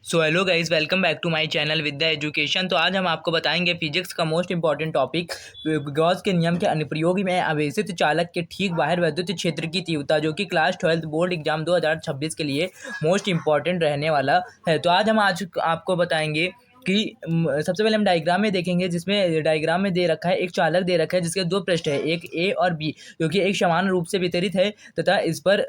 So hello guys, welcome back to my channel Vidya education. तो आज हम आपको बताएंगे फिजिक्स का मोस्ट इंपॉर्टेंट टॉपिक गॉस के नियम के अनुप्रयोग में आवेशित चालक के ठीक बाहर वैद्युत क्षेत्र की तीव्रता, जो कि क्लास 12 बोर्ड एग्जाम 2026 के लिए मोस्ट इंपॉर्टेंट रहने वाला है। तो आज आपको बताएंगे कि सबसे पहले हम डायग्राम में देखेंगे, जिसमें डायग्राम में दे रखा है एक चालक दे रखा है जिसके दो पृष्ठ है, एक ए और बी, जो कि एक समान रूप से वितरित है तथा इस पर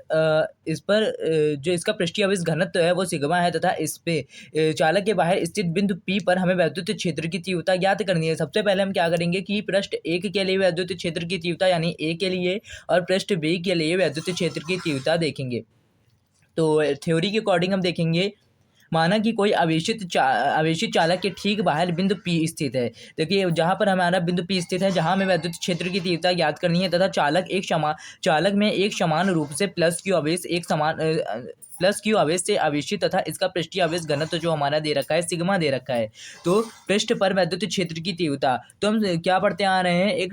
जो इसका पृष्ठीय आवेश घनत्व है वो सिग्मा है तथा इस पे चालक के बाहर स्थित बिंदु P पर हमें वैद्युत क्षेत्र की तीव्रता ज्ञात करनी है। सबसे पहले हम क्या करेंगे कि पृष्ठ एक के लिए वैद्युत क्षेत्र की तीव्रता यानी ए के लिए और पृष्ठ बी के लिए वैद्युत क्षेत्र की तीव्रता देखेंगे। तो थ्योरी के अकॉर्डिंग हम देखेंगे, माना कि कोई आवेशित चालक के ठीक बाहर बिंदु P स्थित है। देखिए, जहाँ पर हमारा बिंदु P स्थित है, जहाँ हमें वैद्युत क्षेत्र की तीव्रता ज्ञात करनी है तथा चालक में एक समान रूप से प्लस क्यू आवेश से आवेशित तथा इसका पृष्ठीय आवेश घनत्व जो हमारा दे रखा है सिग्मा दे रखा है। तो पृष्ठ पर वैद्युत क्षेत्र की तीव्रता, तो हम क्या पढ़ते आ रहे हैं, एक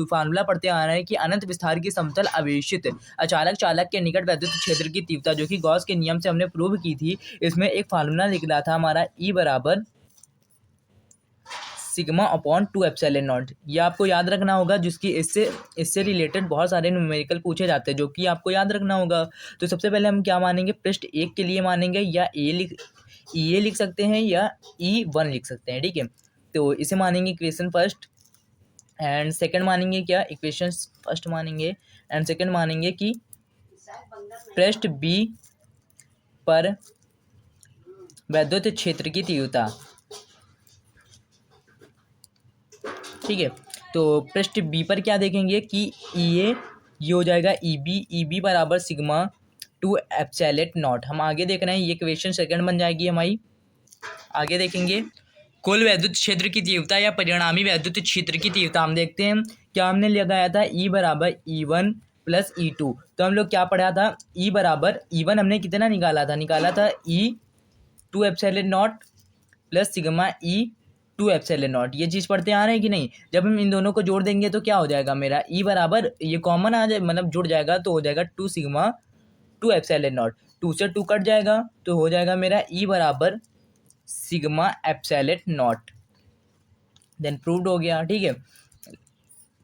फार्मूला पढ़ते आ रहे हैं कि अनंत विस्तार की समतल आवेशित अचालक चालक के निकट वैद्युत क्षेत्र की तीव्रता, जो कि गॉस के नियम से हमने प्रूव की थी। इसमें एक फार्मूला निकला था हमारा E बराबर सिग्मा अपॉन 2 एप्सिलॉन नॉट। ये आपको याद रखना होगा, जिसकी इससे रिलेटेड बहुत सारे न्यूमेरिकल पूछे जाते हैं, जो कि आपको याद रखना होगा। तो सबसे पहले हम क्या मानेंगे, पृष्ठ एक के लिए मानेंगे, या ए लिख सकते हैं या E1 लिख सकते हैं, ठीक है। तो इसे मानेंगे इक्वेशन फर्स्ट, एंड सेकंड मानेंगे क्या, इक्वेशन फर्स्ट मानेंगे एंड सेकंड मानेंगे कि पृष्ठ बी पर वैद्युत क्षेत्र की तीव्रता, ठीक है। तो पृष्ठ बी पर क्या देखेंगे कि ये हो जाएगा ई बी बराबर सिग्मा 2 एप्सिलॉन नॉट। हम आगे देख रहे हैं, ये इक्वेशन सेकंड बन जाएगी हमारी। आगे देखेंगे कुल वैद्युत क्षेत्र की तीव्रता या परिणामी वैद्युत क्षेत्र की तीव्रता। हम देखते हैं क्या हमने लगाया था, E बराबर E1 प्लस E2। तो हम लोग क्या पढ़ा था, E बराबर E1 हमने कितना निकाला था E2 epsilon not plus sigma E2 epsilon not. ये चीज़ पढ़ते आ रहे हैं कि नहीं। जब हम इन दोनों को जोड़ देंगे तो क्या हो जाएगा, मेरा E बराबर, ये कॉमन आ जाए मतलब जुड़ जाएगा तो हो जाएगा 2 सिग्मा 2 एप्सिलॉन नॉट। 2 से 2 कट जाएगा तो हो जाएगा मेरा E बराबर sigma epsilon nought. Then proved हो गया, ठीक है।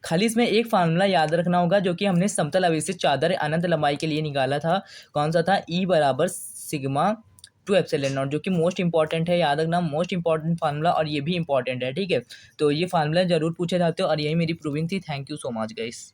खाली इसमें एक फार्मूला याद रखना होगा, जो कि हमने समतल आवेशित चादर अनंत लंबाई के लिए निकाला था। कौन सा था, E बराबर सिग्मा 2 एप्सिलॉन नॉट, जो कि मोस्ट इंपॉर्टेंट है, याद रखना, मोस्ट इंपॉर्टेंट फार्मूला, और ये भी इंपॉर्टेंट है, ठीक है। तो ये फार्मूला जरूर पूछे जाते हो, और यही मेरी प्रूविंग थी। Thank you so much guys.